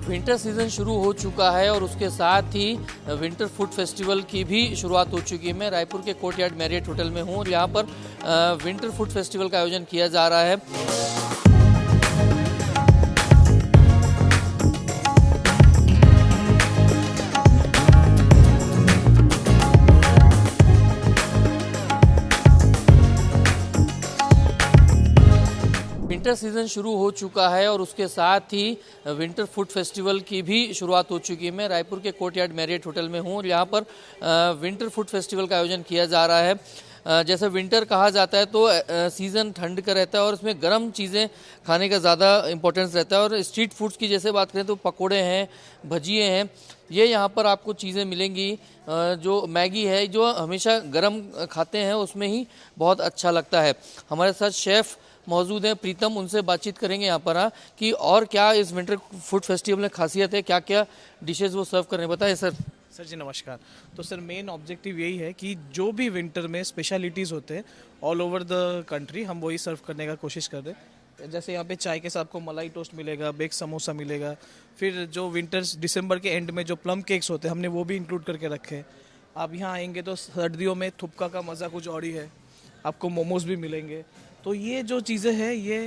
Winter season शुरू हो चुका है और उसके साथ ही विंटर फूड फेस्टिवल की भी शुरुआत हो चुकी है। मैं रायपुर के कोर्टयार्ड मैरियट होटल में हूँ और यहाँ पर विंटर फूड फेस्टिवल का आयोजन किया जा रहा है। विंटर सीज़न शुरू हो चुका है और उसके साथ ही विंटर फूड फेस्टिवल की भी शुरुआत हो चुकी है। मैं रायपुर के कोर्टयार्ड मैरियट होटल में हूँ और यहाँ पर विंटर फूड फेस्टिवल का आयोजन किया जा रहा है। जैसे विंटर कहा जाता है तो सीज़न ठंड का रहता है और इसमें गर्म चीज़ें खाने का ज़्यादा इम्पोर्टेंस रहता है। और स्ट्रीट फूड्स की जैसे बात करें तो पकोड़े हैं, भजिए हैं, ये यहाँ पर आपको चीज़ें मिलेंगी। जो मैगी है जो हमेशा गर्म खाते हैं उसमें ही बहुत अच्छा लगता है। हमारे साथ शेफ़ मौजूद हैं प्रीतम, उनसे बातचीत करेंगे यहाँ पर कि और क्या इस विंटर फूड फेस्टिवल में खासियत है, क्या क्या डिशेस वो सर्व कर रहे हैं, बताएं सर। सर जी नमस्कार। तो सर मेन ऑब्जेक्टिव यही है कि जो भी विंटर में स्पेशलिटीज़ होते हैं ऑल ओवर द कंट्री हम वही सर्व करने का कोशिश कर रहे हैं। जैसे यहाँ पे चाय के साथ आपको मलाई टोस्ट मिलेगा, बेक समोसा मिलेगा, फिर जो विंटर्स दिसंबर के एंड में जो प्लम केक्स होते हैं हमने वो भी इंक्लूड करके रखे हैं। आप यहाँ आएंगे तो सर्दियों में थुपका का मज़ा कुछ और ही है, आपको मोमोज भी मिलेंगे। तो ये जो चीज़ें हैं ये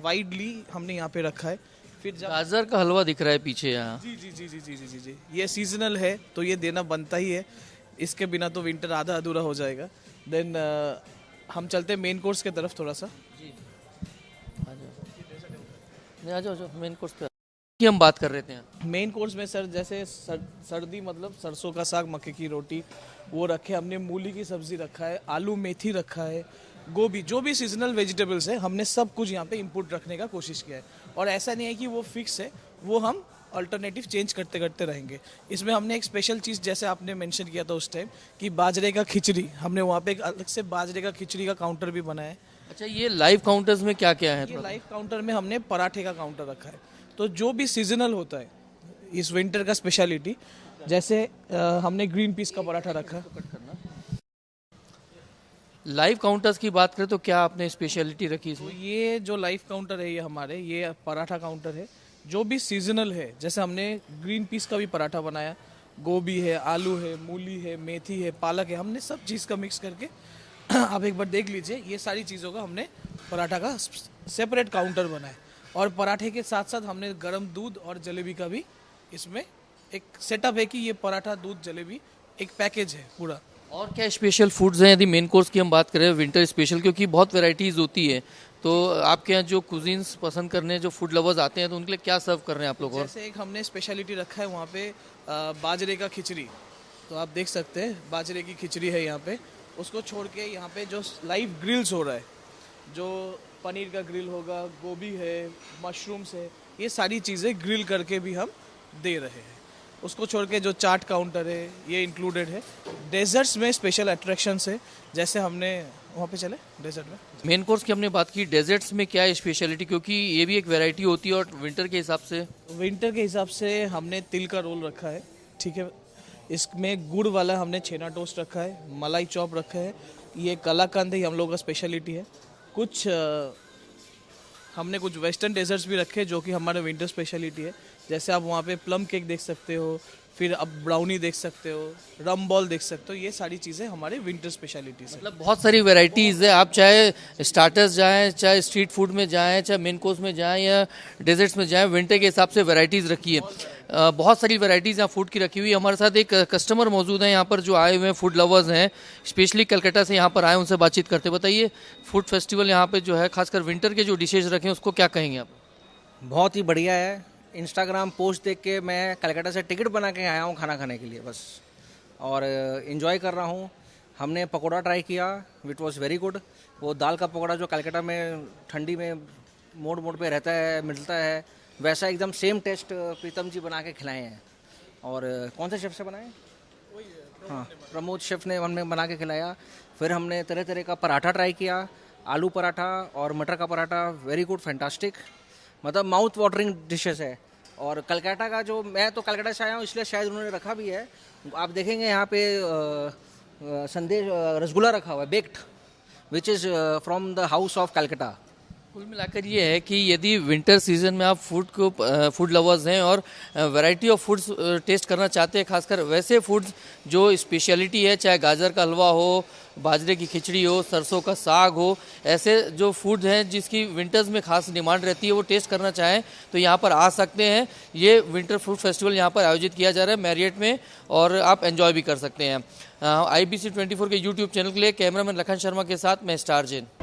वाइडली हमने यहाँ पे रखा है। फिर गाजर का हलवा दिख रहा है पीछे यहाँ। जी जी जी जी जी जी जी जी ये सीजनल है तो ये देना बनता ही है, इसके बिना तो विंटर आधा अधूरा हो जाएगा। देन हम चलते हैं मेन कोर्स की तरफ थोड़ा सा। जी आ जाओ मेन कोर्स पे की हम बात कर रहे थे। मेन कोर्स में सर जैसे सर्दी मतलब सरसों का साग, मक्के की रोटी वो रखे हमने, मूली की सब्जी रखा है, आलू मेथी रखा है, गोभी, जो भी सीजनल वेजिटेबल्स है हमने सब कुछ यहाँ पे इंपुट रखने का कोशिश किया है। और ऐसा नहीं है कि वो फिक्स है, वो हम अल्टरनेटिव चेंज करते करते रहेंगे। इसमें हमने एक स्पेशल चीज़ जैसे आपने मेंशन किया था उस टाइम कि बाजरे का खिचड़ी, हमने वहाँ पे एक अलग से बाजरे का खिचड़ी का काउंटर भी बनाया है। अच्छा, ये लाइव काउंटर्स में क्या क्या है? ये लाइव काउंटर में हमने पराठे का काउंटर रखा है। तो जो भी सीजनल होता है इस विंटर का स्पेशलिटी, जैसे हमने ग्रीन पीस का पराठा रखा है। लाइव काउंटर्स की बात करें तो क्या आपने स्पेशलिटी रखी तो इसमें? ये जो लाइव काउंटर है ये हमारे ये पराठा काउंटर है। जो भी सीजनल है, जैसे हमने ग्रीन पीस का भी पराठा बनाया, गोभी है, आलू है, मूली है, मेथी है, पालक है, हमने सब चीज़ का मिक्स करके आप एक बार देख लीजिए, ये सारी चीज़ों का हमने पराठा का सेपरेट काउंटर बनाया। और पराठे के साथ साथ हमने गर्म दूध और जलेबी का भी इसमें एक सेटअप है कि ये पराठा, दूध, जलेबी एक पैकेज है पूरा। और क्या स्पेशल फूड्स हैं? यदि मेन कोर्स की हम बात करें विंटर स्पेशल, क्योंकि बहुत वैरायटीज़ होती है, तो आपके यहाँ जो कुजीन्स पसंद करने जो फूड लवर्स आते हैं तो उनके लिए क्या सर्व कर रहे हैं आप लोग? और जैसे एक हमने स्पेशलिटी रखा है वहाँ पे बाजरे का खिचड़ी, तो आप देख सकते हैं बाजरे की खिचड़ी है यहाँ पे। उसको छोड़ के यहाँ पे जो लाइव ग्रिल्स हो रहा है, जो पनीर का ग्रिल होगा, गोभी है, मशरूम्स है, ये सारी चीज़ें ग्रिल करके भी हम दे रहे हैं। उसको छोड़ के जो चाट काउंटर है ये इंक्लूडेड है। डेजर्ट्स में स्पेशल अट्रैक्शंस है, जैसे हमने वहाँ पे चले डेजर्ट में। मेन कोर्स की हमने बात की, डेजर्ट्स में क्या है स्पेशलिटी, क्योंकि ये भी एक वैरायटी होती है और विंटर के हिसाब से? विंटर के हिसाब से हमने तिल का रोल रखा है, ठीक है। इसमें गुड़ वाला हमने छेना टोस्ट रखा है, मलाई चॉप रखा है, ये कलाकंद ही हम लोगों का स्पेशलिटी है। कुछ हमने कुछ वेस्टर्न डेजर्ट्स भी रखे जो कि हमारे विंटर स्पेशलिटी है। जैसे आप वहाँ पे प्लम केक देख सकते हो, फिर आप ब्राउनी देख सकते हो, रम बॉल देख सकते हो, ये सारी चीज़ें हमारे विंटर स्पेशलिटीज़ हैं। मतलब बहुत सारी वैरायटीज़ है। आप चाहे स्टार्टर्स जाएं, चाहे स्ट्रीट फूड में जाएं, चाहे मेन कोर्स में जाएं या डेजर्ट्स में जाएं, विंटर के हिसाब से वैरायटीज़ रखी है। बहुत सारी वैरायटीज़ यहाँ फूड की रखी हुई है। हमारे साथ एक कस्टमर मौजूद हैं यहाँ पर जो आए हुए हैं, फूड लवर्स हैं, स्पेशली कलकत्ता से यहाँ पर आए, उनसे बातचीत करते। बताइए, फूड फेस्टिवल यहाँ पे जो है खासकर विंटर के जो डिशेज रखे हैं उसको क्या कहेंगे आप? बहुत ही बढ़िया है। इंस्टाग्राम पोस्ट देख के मैं कलकत्ता से टिकट बना के आया हूँ खाना खाने के लिए बस, और इन्जॉय कर रहा हूँ। हमने पकोड़ा ट्राई किया, विच वॉज वेरी गुड। वो दाल का पकोड़ा जो कलकत्ता में ठंडी में मोड़ मोड़ पे रहता है, मिलता है, वैसा एकदम सेम टेस्ट प्रीतम जी बना के खिलाए हैं। और कौन से शेफ़ से बनाए? हाँ, प्रमोद शेफ़ ने हमने बना के खिलाया। फिर हमने तरह तरह का पराठा ट्राई किया, आलू पराठा और मटर का पराठा, वेरी गुड, फैंटास्टिक, मतलब माउथ वाटरिंग डिशेस है। और कलकत्ता का जो, मैं तो कलकत्ता से आया हूँ इसलिए शायद उन्होंने रखा भी है, आप देखेंगे यहाँ पे संदेश रसगुल्ला रखा हुआ है, baked, which is from the house of Calcutta. कुल मिलाकर ये है कि यदि विंटर सीजन में आप फूड लवर्स हैं और वैरायटी ऑफ फूड्स टेस्ट करना चाहते हैं, खासकर वैसे फूड्स जो स्पेशलिटी है, चाहे गाजर का हलवा हो, बाजरे की खिचड़ी हो, सरसों का साग हो, ऐसे जो फूड हैं जिसकी विंटर्स में खास डिमांड रहती है, वो टेस्ट करना चाहें तो यहाँ पर आ सकते हैं। ये विंटर फूड फेस्टिवल यहाँ पर आयोजित किया जा रहा है मैरियट में, और आप एंजॉय भी कर सकते हैं। IBC 24 के यूट्यूब चैनल के लिए कैमरामैन लखन शर्मा के साथ मैं स्टार जैन।